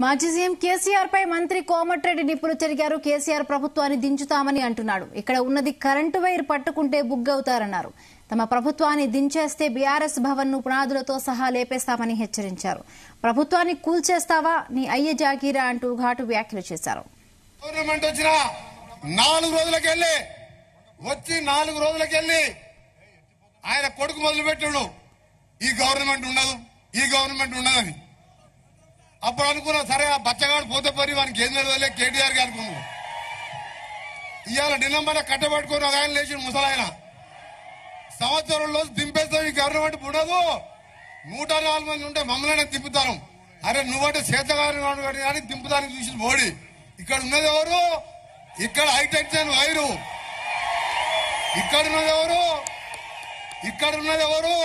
మాజీ సీఎం కేసీఆర్ పై మంత్రి కోమటిరెడ్డి నిప్పులు చెరిగారు. కేసీఆర్ ప్రభుత్వాన్ని దించుతామని అంటున్నాడు. ఇక్కడ ఉన్నది కరెంటు వైర్ పట్టుకుంటే బుగ్గవుతారన్నారు. తమ ప్రభుత్వాన్ని దించేస్తే బీఆర్ఎస్ భవన్ ను పునాదులతో సహా లేపేస్తామని హెచ్చరించారు. ప్రభుత్వాన్ని కూల్చేస్తావా నీ అయ్య జాగీరా అంటూ ఘాటు వ్యాఖ్యలు చేశారు. గవర్నమెంట్ వచ్చిన 4 రోజులకెళ్ళి ఆయన కొడుకు మొదలుపెట్టాడు ఈ గవర్నమెంట్ ఉండదని. అప్పుడు అనుకున్నా సరే ఆ బచ్చగాడు పోతే పని వానికి ఏం తెలియదులే కేటీఆర్ కి అనుకున్నాం. ఇవాళ నిన్నమ్మన కట్టబెట్టుకుని ఒక ఆయన లేచి ముసలాయన సంవత్సరంలో దింపేస్తాం ఈ గవర్నమెంట్ ఉండదు. 104 మంది ఉంటే మమ్మల్ని దింపుతాను. అరే నువ్వంటే చేతగాని కానీ దింపుతానికి చూసి మోడీ. ఇక్కడ ఉన్నది ఎవరు? ఇక్కడ హైటెన్షన్ వైరు. ఇక్కడ ఉన్నది ఎవరు?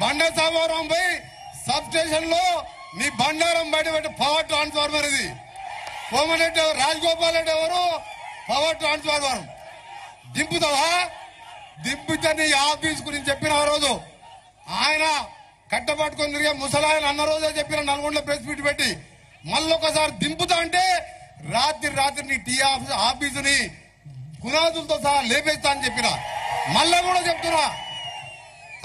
బండ సామవరం పై సబ్ స్టేషన్ లో నీ బండారం బయట పెట్టి పవర్ ట్రాన్స్ఫార్మర్ ఇది. కోమటిరెడ్డి రాజగోపాల్ రెడ్డి ఎవరు? Power transformer. దింపుతావా? దింపితే నీ ఆఫీస్ గురించి చెప్పిన ఆ రోజు ఆయన కట్టపట్టుకొని తిరిగే ముసలాయన అన్న రోజే చెప్పిన నల్గొండలో ప్రెస్ మీట్ పెట్టి మళ్ళొకసారి దింపుతా అంటే రాత్రి నీ టీ ఆఫీసుని పునాదులతో సహా లేపేస్తా అని చెప్పిన. మళ్ళా కూడా చెప్తున్నా,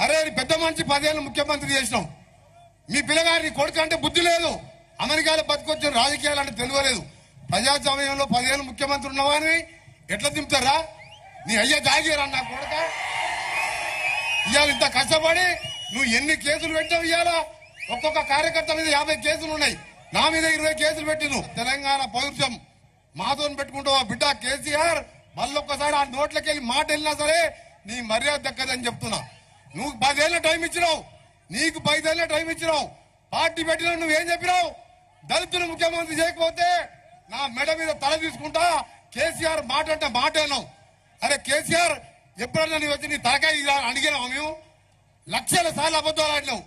అరే పెద్ద మనిషి 10 ఏళ్ళు ముఖ్యమంత్రి చేసినాం. మీ పిల్లగారి కొడుకు అంటే బుద్ధి లేదు. అమెరికాలో బతికొచ్చిన రాజకీయాలు అంటే తెలియలేదు. ప్రజాస్వామ్యంలో 10 ఏళ్ళు ముఖ్యమంత్రి ఉన్నవాని ఎట్లా దింపుతారా? నీ అయ్య జాగీరా నా కొడుక. ఇవాళ ఇంత కష్టపడి నువ్వు ఎన్ని కేసులు పెట్టావు? ఇవాళ ఒక్కొక్క కార్యకర్త మీద 50 కేసులు ఉన్నాయి. నా మీద 20 కేసులు పెట్టిను. తెలంగాణ పౌరుషం మాతో పెట్టుకుంటావు బిడ్డ కేసీఆర్. మళ్ళొక్కసారి ఆ నోట్లకి వెళ్ళి మాట వెళ్ళినా సరే నీ మర్యాద దక్కదని చెప్తున్నా. నువ్వు 10 ఏళ్ళ టైం ఇచ్చినావు. నీకు 5 ఏళ్ళ టైం ఇచ్చినావు. పార్టీ పెట్టినా నువ్వేం చెప్పినావు? దళితులు ముఖ్యమంత్రి చేయకపోతే నా మెడ మీద తల తీసుకుంటా. కేసీఆర్ మాట అంటే మాట అన్నావు. అరే కేసీఆర్ ఎప్పుడన్నా నీ వచ్చి నీ తలకాయ అడిగినావు? మేము లక్షల సార్లు అబద్ధాలు ఆడినావు.